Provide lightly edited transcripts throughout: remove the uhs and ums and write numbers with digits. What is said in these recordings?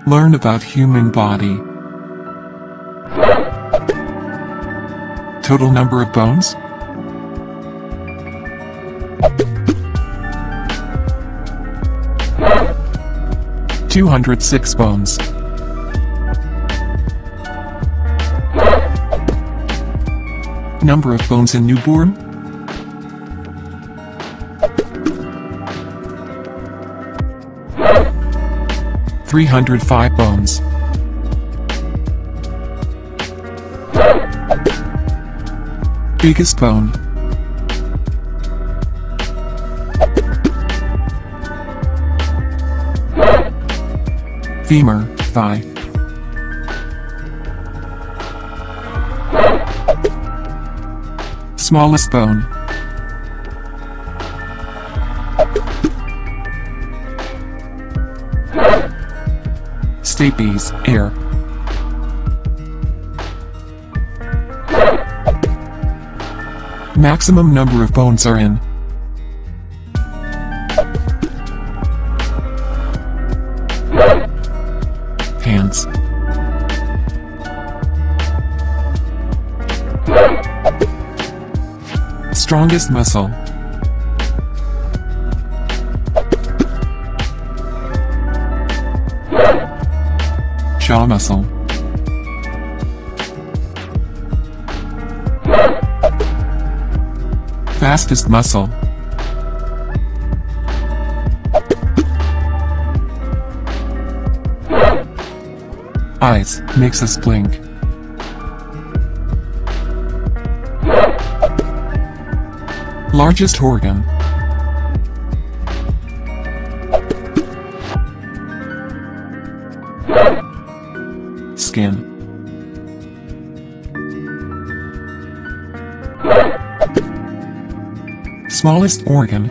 Learn about human body. Total number of bones? (206 bones). Number of bones in newborn? (305 bones). Biggest bone? Femur, thigh. Smallest bone? Stapes, air. Maximum number of bones are in. Hands. Strongest muscle? Jaw muscle. Fastest muscle? Eyes, makes us blink. Largest organ? Skin. Smallest organ?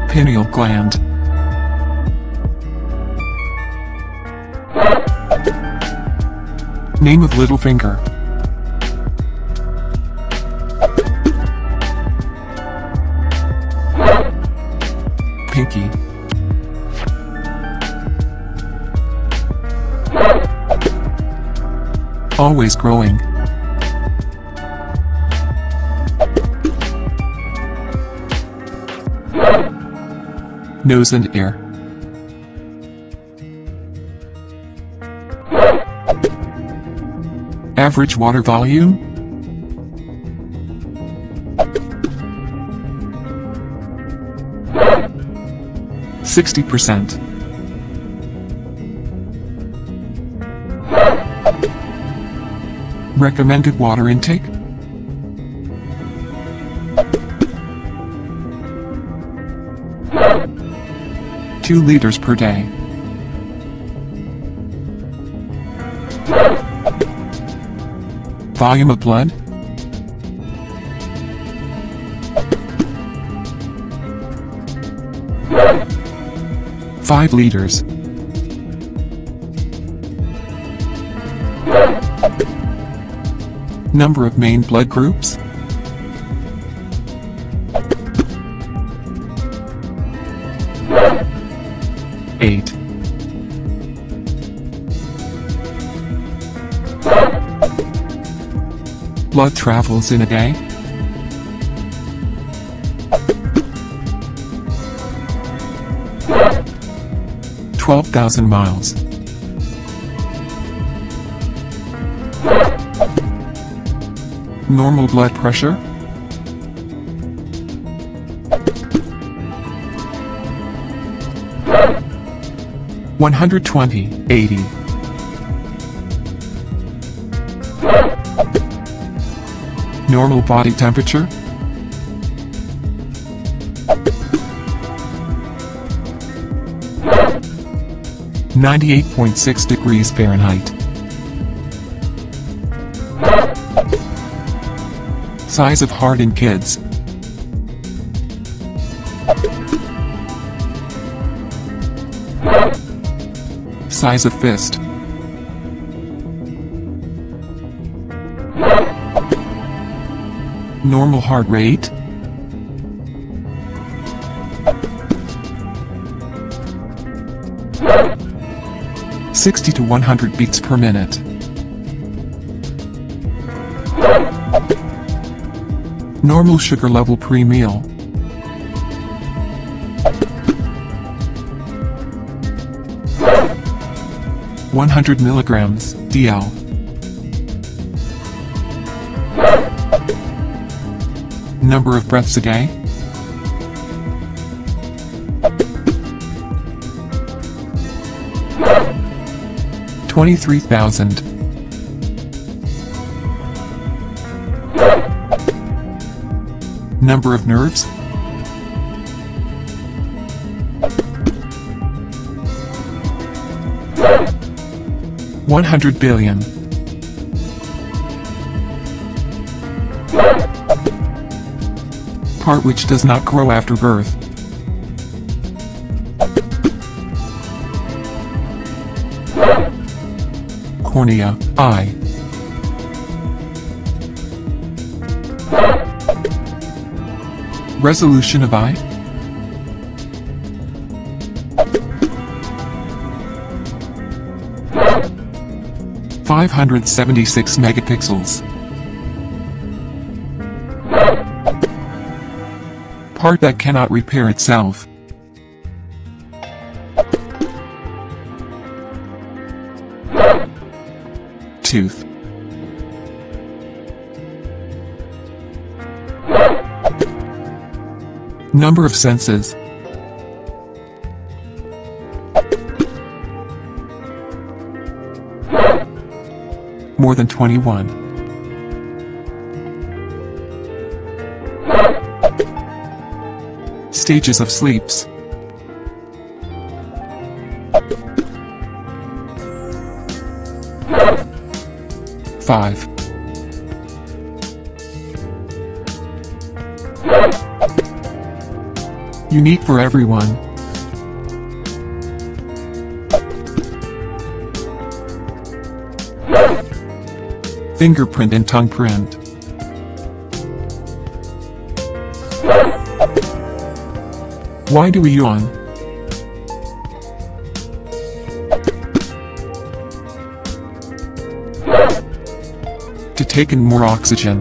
Pineal gland. Name of little finger? Pinky. Always growing. Nose and ear. Average water volume? %60. Recommended water intake? Two liters per day. Volume of blood? Five liters. Number of main blood groups? Eight. Blood travels in a day? (12,000 miles). Normal blood pressure? (120/80). Normal body temperature? (98.6 degrees Fahrenheit). Size of heart in kids? Size of fist? Normal heart rate? 60 to 100 beats per minute. Normal sugar level pre-meal. 100 milligrams, DL. Number of breaths a day? $23,000. Number of nerves? $100 billion. Part which does not grow after birth. Cornea, eye. Resolution of eye? (576 megapixels). Part that cannot repair itself. Tooth. Number of senses. More than 21. Stages of sleeps. Five. Unique for everyone. Fingerprint and tongue print. Why do we yawn? To take in more oxygen.